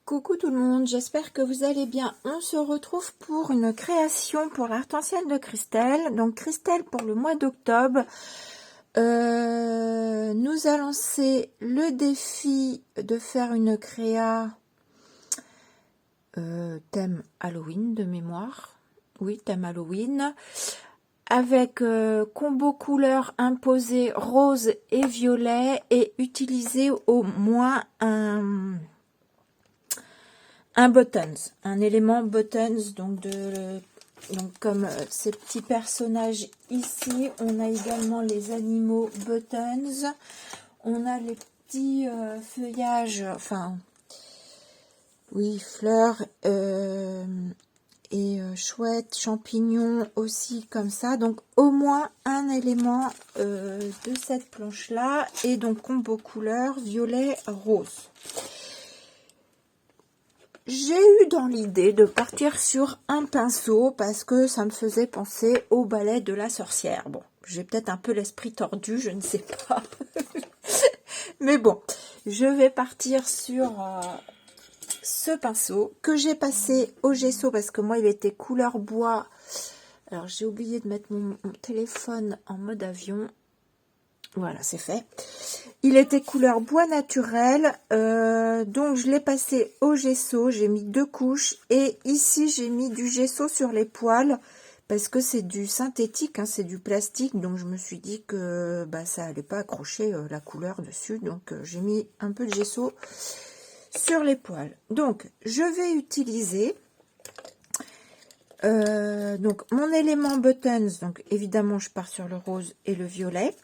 Coucou tout le monde, j'espère que vous allez bien. On se retrouve pour une création pour l'arc-en-ciel de Christelle. Donc Christelle pour le mois d'octobre nous a lancé le défi de faire une créa thème Halloween de mémoire. Oui, thème Halloween. Avec combo couleur imposé rose et violet et utiliser au moins un buttons, un élément buttons, donc comme ces petits personnages ici, on a également les animaux buttons, on a les petits feuillages, enfin, oui, fleurs et chouettes, champignons aussi comme ça, donc au moins un élément de cette planche là, et donc combo couleur violet rose. J'ai eu dans l'idée de partir sur un pinceau parce que ça me faisait penser au ballet de la sorcière. Bon, j'ai peut-être un peu l'esprit tordu, je ne sais pas. Mais bon, je vais partir sur ce pinceau que j'ai passé au gesso parce que moi il était couleur bois. Alors j'ai oublié de mettre mon téléphone en mode avion. Voilà, c'est fait. Il était couleur bois naturel, donc je l'ai passé au gesso, j'ai mis 2 couches et ici j'ai mis du gesso sur les poils parce que c'est du synthétique, hein, c'est du plastique, donc je me suis dit que ça allait pas accrocher la couleur dessus, donc j'ai mis un peu de gesso sur les poils. Donc je vais utiliser donc mon élément buttons, donc évidemment je pars sur le rose et le violet.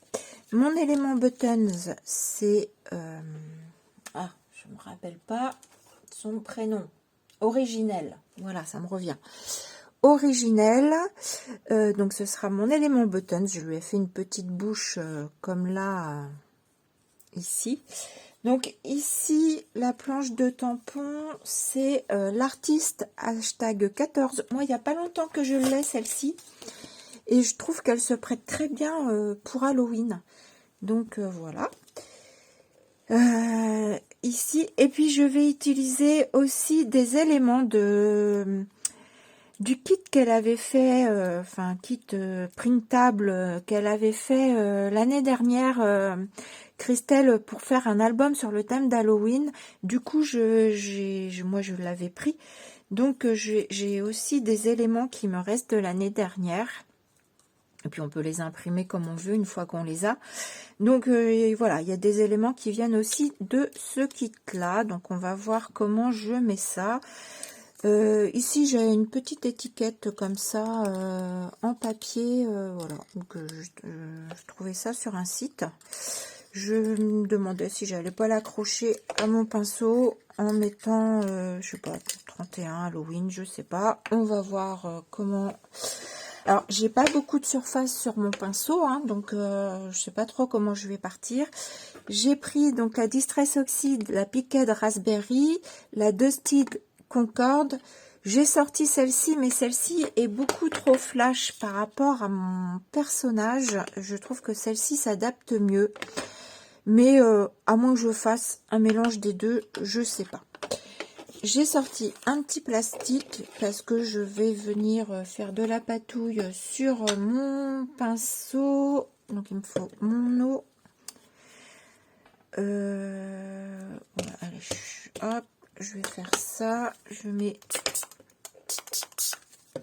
Mon élément buttons, c'est je me rappelle pas son prénom. Originel. Voilà, ça me revient. Originel. Donc ce sera mon élément buttons. Je lui ai fait une petite bouche comme là, ici. Donc ici, la planche de tampon, c'est l'artiste hashtag 14. Moi, il n'y a pas longtemps que je l'ai, celle-ci. Et je trouve qu'elle se prête très bien pour Halloween. Donc voilà. Ici, et puis je vais utiliser aussi des éléments du kit qu'elle avait fait, enfin kit printable qu'elle avait fait l'année dernière, Christelle, pour faire un album sur le thème d'Halloween. Du coup, moi je l'avais pris, donc j'ai aussi des éléments qui me restent de l'année dernière. Et puis on peut les imprimer comme on veut une fois qu'on les a. Donc voilà, il y a des éléments qui viennent aussi de ce kit là. Donc on va voir comment je mets ça. Ici j'ai une petite étiquette comme ça en papier. Voilà, donc je trouvais ça sur un site. Je me demandais si j'allais pas l'accrocher à mon pinceau en mettant, je sais pas, 31 Halloween, je sais pas. On va voir comment... Alors, j'ai pas beaucoup de surface sur mon pinceau, hein, donc je sais pas trop comment je vais partir. J'ai pris donc la Distress Oxide, la Piqued Raspberry, la Dusted Concorde. J'ai sorti celle-ci, mais celle-ci est beaucoup trop flash par rapport à mon personnage. Je trouve que celle-ci s'adapte mieux. Mais à moins que je fasse un mélange des deux, je sais pas. J'ai sorti un petit plastique parce que je vais venir faire de la patouille sur mon pinceau. Donc il me faut mon eau. Voilà, allez, hop, je vais faire ça. Je mets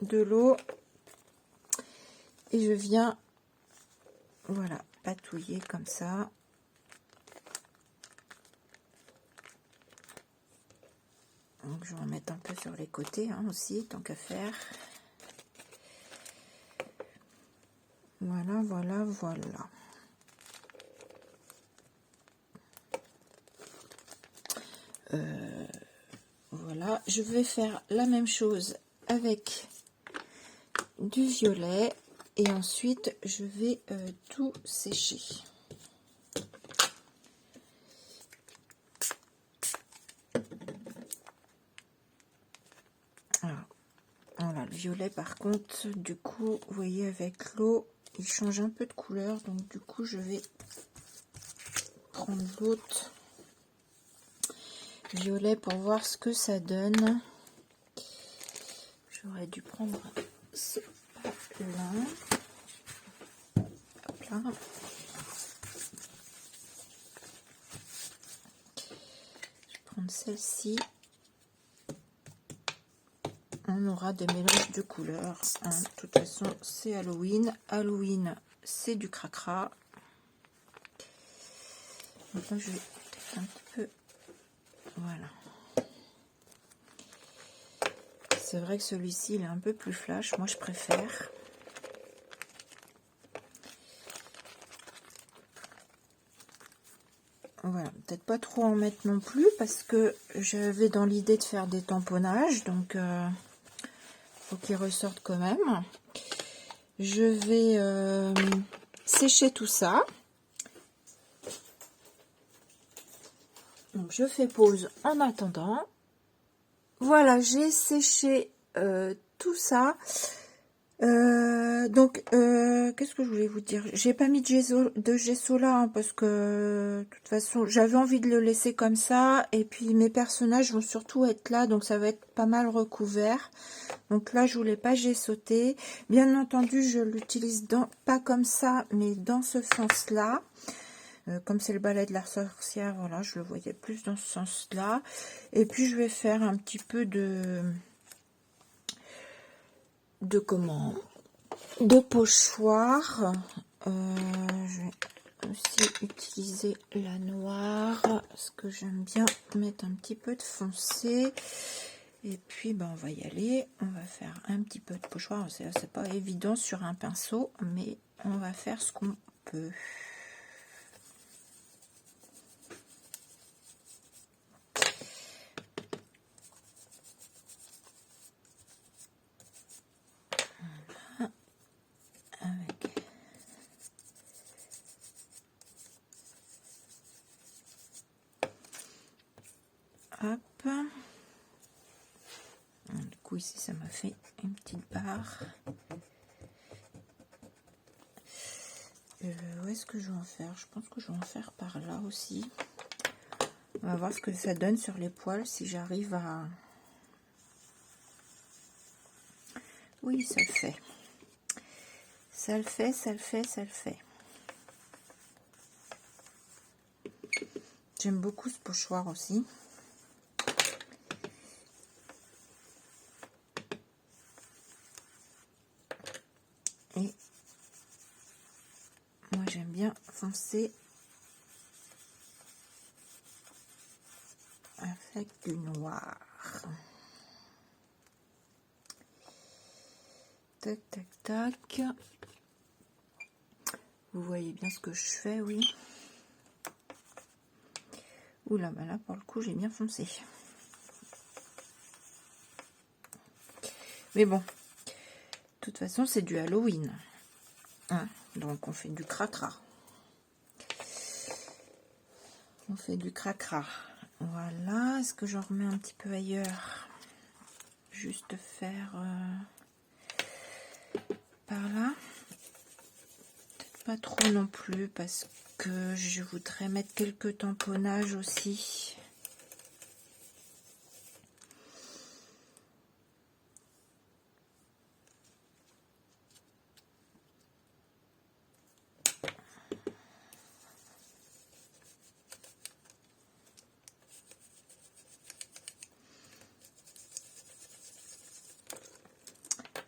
de l'eau et je viens, voilà, patouiller comme ça. Donc je vais en mettre un peu sur les côtés hein, aussi, tant qu'à faire. Voilà, voilà, voilà. Voilà, je vais faire la même chose avec du violet. Et ensuite, je vais tout sécher. Voilà, le violet par contre, du coup, vous voyez avec l'eau, il change un peu de couleur. Donc du coup, je vais prendre l'autre. violet pour voir ce que ça donne. J'aurais dû prendre ce là. Hop là. Je vais prendre celle-ci. On aura des mélanges de couleurs. Hein. De toute façon, c'est Halloween. Halloween, c'est du cracra. Donc là, je vais peut-être un petit peu... Voilà. C'est vrai que celui-ci, il est un peu plus flash. Moi, je préfère. Voilà. Peut-être pas trop en mettre non plus parce que j'avais dans l'idée de faire des tamponnages. Donc, faut qu'ils ressortent quand même. Je vais sécher tout ça. Donc, je fais pause en attendant. Voilà, j'ai séché tout ça. Qu'est-ce que je voulais vous dire? J'ai pas mis de gesso là hein, parce que de toute façon j'avais envie de le laisser comme ça et puis mes personnages vont surtout être là donc ça va être pas mal recouvert. Donc là je voulais pas gessoter. Bien entendu je l'utilise pas comme ça mais dans ce sens là. Comme c'est le ballet de la sorcière, voilà, je le voyais plus dans ce sens-là. Et puis je vais faire un petit peu de pochoir. Je vais aussi utiliser la noire parce que j'aime bien mettre un petit peu de foncé. Et puis on va y aller. On va faire un petit peu de pochoir. C'est pas évident sur un pinceau, mais on va faire ce qu'on peut. Hop. Du coup, ici, ça m'a fait une petite barre. Où est-ce que je vais en faire? Je pense que je vais en faire par là aussi. On va voir ce que ça donne sur les poils, si j'arrive à... Oui, ça le fait. Ça le fait, ça le fait, ça le fait. J'aime beaucoup ce pochoir aussi. Et moi, j'aime bien foncer avec du noir. Tac, tac, tac. Vous voyez bien ce que je fais, oui. Oula, là, pour le coup, j'ai bien foncé. Mais bon, de toute façon, c'est du Halloween. Hein, donc, on fait du cracra. On fait du cracra. Voilà. Est-ce que j'en remets un petit peu ailleurs? Juste faire par là. Peut-être pas trop non plus parce que je voudrais mettre quelques tamponnages aussi.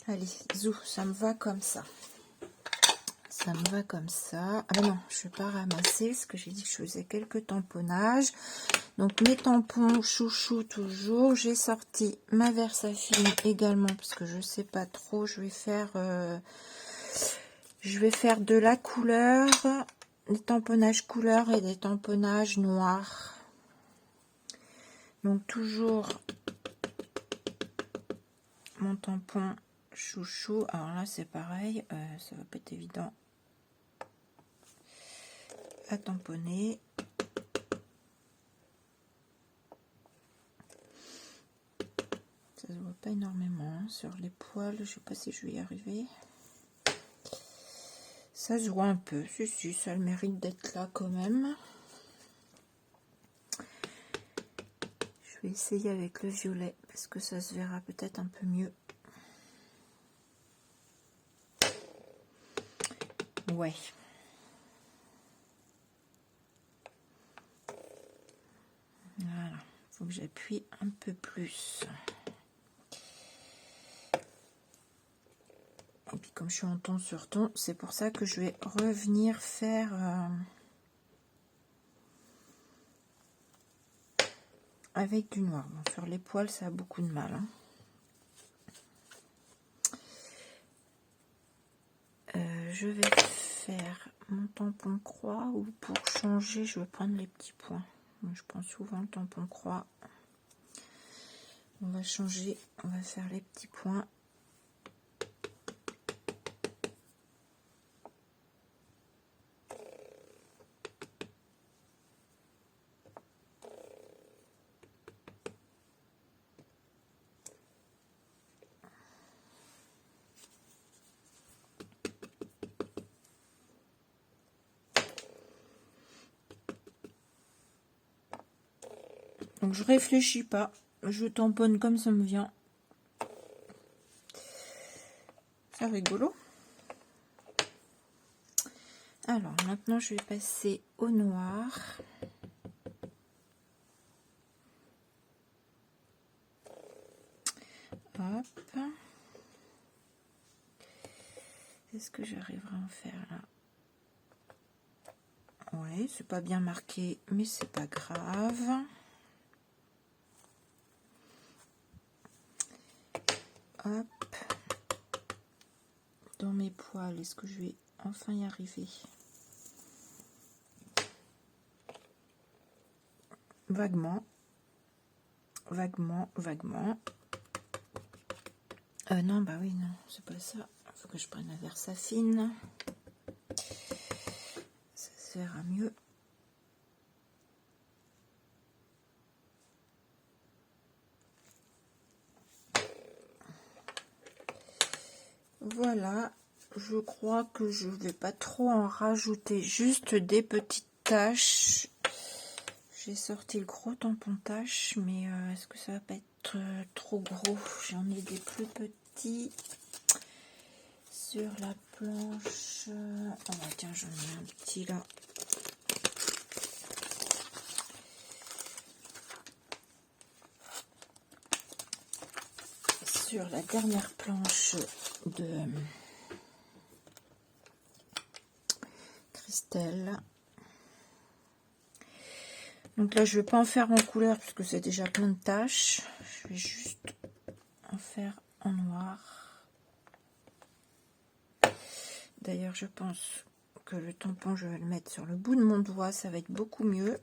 Allez, zou, ça me va comme ça. Ça me va comme ça. Ah ben non, je ne vais pas ramasser parce que j'ai dit que je faisais quelques tamponnages. Donc mes tampons chouchou toujours. J'ai sorti ma Versafine également parce que je ne sais pas trop. Je vais faire de la couleur, des tamponnages couleur et des tamponnages noirs. Donc toujours mon tampon chouchou. Alors là c'est pareil, ça va pas être évident à tamponner. Ça se voit pas énormément sur les poils, je sais pas si je vais y arriver. Ça se voit un peu, si, ça a le mérite d'être là quand même. vais essayer avec le violet parce que ça se verra peut-être un peu mieux. Ouais. Voilà, faut que j'appuie un peu plus. Et puis comme je suis en ton sur ton, c'est pour ça que je vais revenir faire avec du noir. Bon, sur les poils, ça a beaucoup de mal. Hein. Je vais faire mon tampon croix ou pour changer, je vais prendre les petits points. Je prends souvent le tampon croix. On va changer, on va faire les petits points. Donc je réfléchis pas, je tamponne comme ça me vient. C'est rigolo. Alors maintenant je vais passer au noir. Hop. Est-ce que j'arriverai à en faire là? Ouais, c'est pas bien marqué, mais c'est pas grave. Hop. Dans mes poils, est-ce que je vais enfin y arriver? Vaguement. Vaguement, vaguement. Non, bah oui, non, c'est pas ça. Il faut que je prenne la Versafine. Ça se verra mieux. Voilà, je crois que je vais pas trop en rajouter, juste des petites taches. J'ai sorti le gros tampon tache, mais est-ce que ça va pas être trop gros? J'en ai des plus petits sur la planche. Oh tiens, j'en ai un petit là. Sur la dernière planche de Christelle. Donc là, je ne vais pas en faire en couleur parce que c'est déjà plein de taches. Je vais juste en faire en noir. D'ailleurs, je pense que le tampon, je vais le mettre sur le bout de mon doigt. Ça va être beaucoup mieux.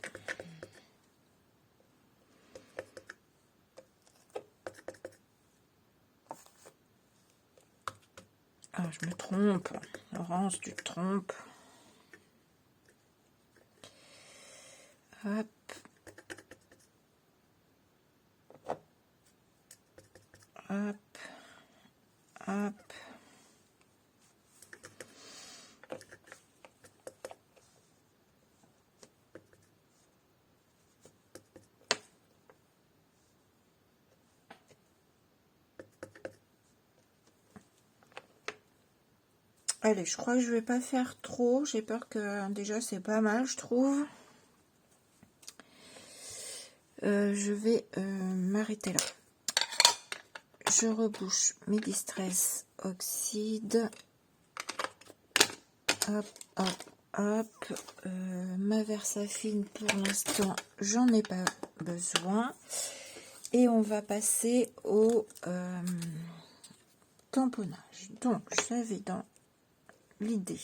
Ah, je me trompe. Laurence, tu te trompes. Hop. Hop. Hop. Allez, je crois que je vais pas faire trop. J'ai peur que déjà c'est pas mal, je trouve. Je vais m'arrêter là. Je rebouche mes Distress Oxyde. Hop, hop, hop. Ma Versafine, pour l'instant, j'en ai pas besoin. Et on va passer au tamponnage. Donc, j'avais dans l'idée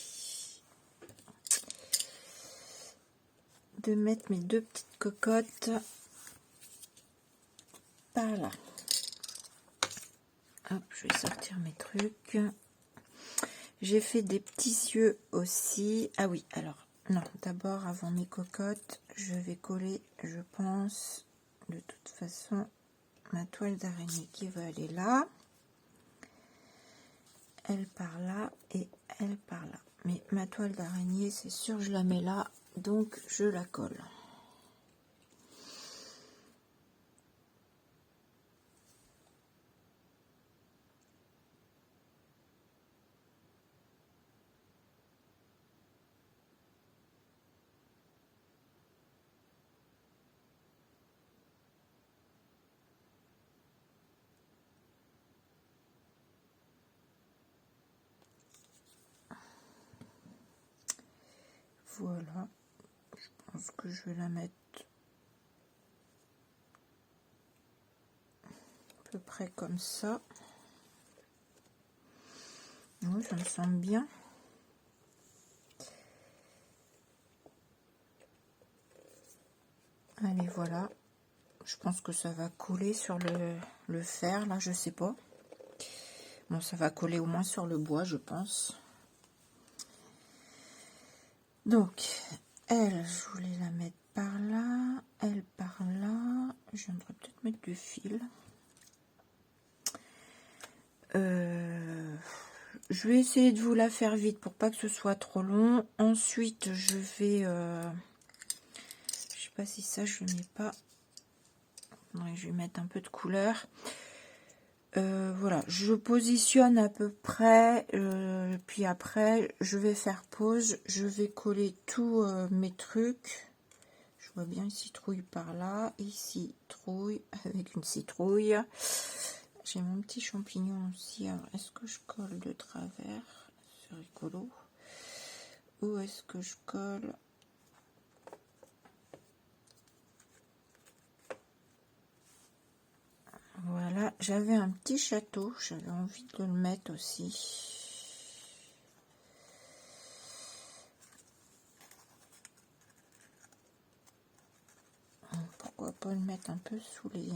de mettre mes deux petites cocottes par là. Hop, je vais sortir mes trucs. J'ai fait des petits yeux aussi. Ah oui, alors, non, d'abord, avant mes cocottes, je vais coller, je pense, de toute façon, ma toile d'araignée qui va aller là. Elle par là et elle par là. Mais ma toile d'araignée, c'est sûr, je la mets là, donc je la colle. Voilà, je pense que je vais la mettre à peu près comme ça. Oui, ça me semble bien. Allez, voilà. Je pense que ça va coller sur le fer, là, je sais pas. Bon, ça va coller au moins sur le bois, je pense. Donc, elle, je voulais la mettre par là, elle par là. Je viendrai peut-être mettre du fil. Je vais essayer de vous la faire vite pour pas que ce soit trop long. Ensuite, je vais... je sais pas si ça, je ne mets pas... Ouais, je vais mettre un peu de couleur. Voilà, je positionne à peu près, puis après je vais faire pause, je vais coller tous mes trucs. Je vois bien une citrouille par là, ici trouille avec une citrouille. J'ai mon petit champignon aussi. Alors est-ce que je colle de travers? C'est rigolo. Ou est-ce que je colle? Voilà, j'avais un petit château, j'avais envie de le mettre aussi. Pourquoi pas le mettre un peu sous les...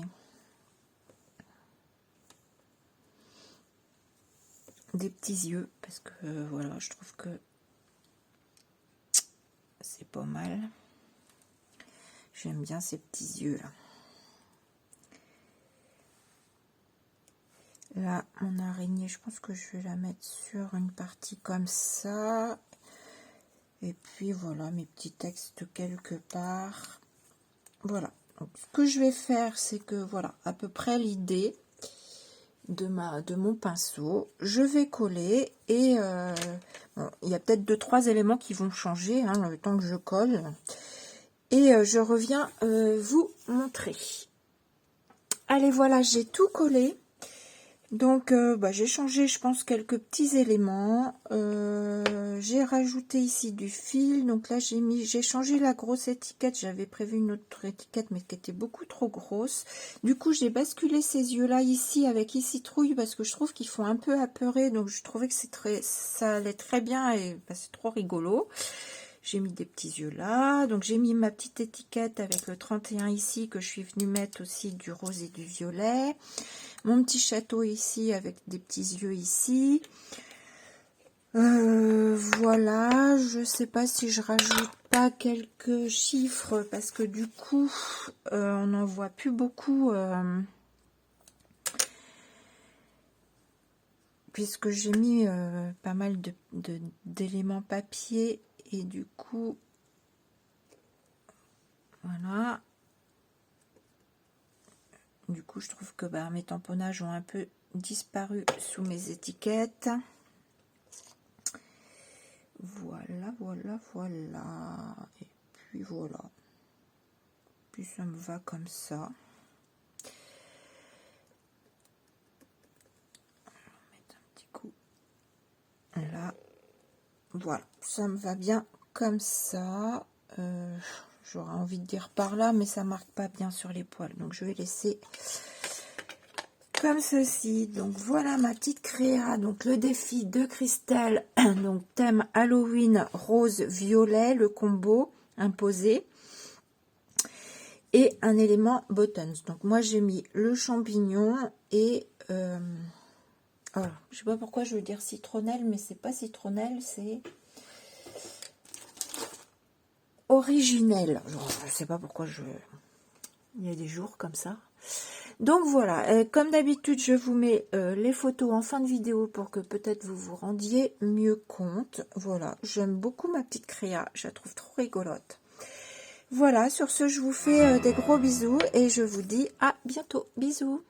des petits yeux, parce que voilà, je trouve que c'est pas mal. J'aime bien ces petits yeux là. Là, mon araignée, je pense que je vais la mettre sur une partie comme ça. Et puis voilà, mes petits textes quelque part. Voilà. Donc, ce que je vais faire, c'est que voilà, à peu près l'idée de mon pinceau. Je vais coller et bon, il y a peut-être 2-3 éléments qui vont changer hein, le temps que je colle. Et je reviens vous montrer. Allez, voilà, j'ai tout collé. Donc, j'ai changé, je pense, quelques petits éléments. J'ai rajouté ici du fil. Donc là, j'ai changé la grosse étiquette. J'avais prévu une autre étiquette, mais qui était beaucoup trop grosse. Du coup, j'ai basculé ces yeux-là ici avec citrouille parce que je trouve qu'ils font un peu apeurer. Donc, je trouvais que ça allait très bien et c'est trop rigolo. J'ai mis des petits yeux là. Donc, j'ai mis ma petite étiquette avec le 31 ici que je suis venue mettre aussi du rose et du violet. Mon petit château ici avec des petits yeux ici. Voilà, je sais pas si je rajoute pas quelques chiffres parce que du coup on n'en voit plus beaucoup puisque j'ai mis pas mal d'éléments papier et du coup voilà. Du coup, je trouve que mes tamponnages ont un peu disparu sous mes étiquettes. Voilà, voilà, voilà. Et puis voilà. Puis ça me va comme ça. On va mettre un petit coup là. Voilà, ça me va bien comme ça. J'aurais envie de dire par là, mais ça marque pas bien sur les poils. Donc je vais laisser comme ceci. Donc voilà ma petite créa. Donc le défi de Christelle. Donc thème Halloween rose violet, le combo imposé. Et un élément buttons. Donc moi j'ai mis le champignon et alors, je sais pas pourquoi je veux dire citronnelle, mais c'est pas citronnelle, c'est originel. Je sais pas pourquoi il y a des jours comme ça. Donc voilà, comme d'habitude, je vous mets les photos en fin de vidéo pour que peut-être vous vous rendiez mieux compte. Voilà, j'aime beaucoup ma petite créa, je la trouve trop rigolote. Voilà, sur ce, je vous fais des gros bisous et je vous dis à bientôt. Bisous.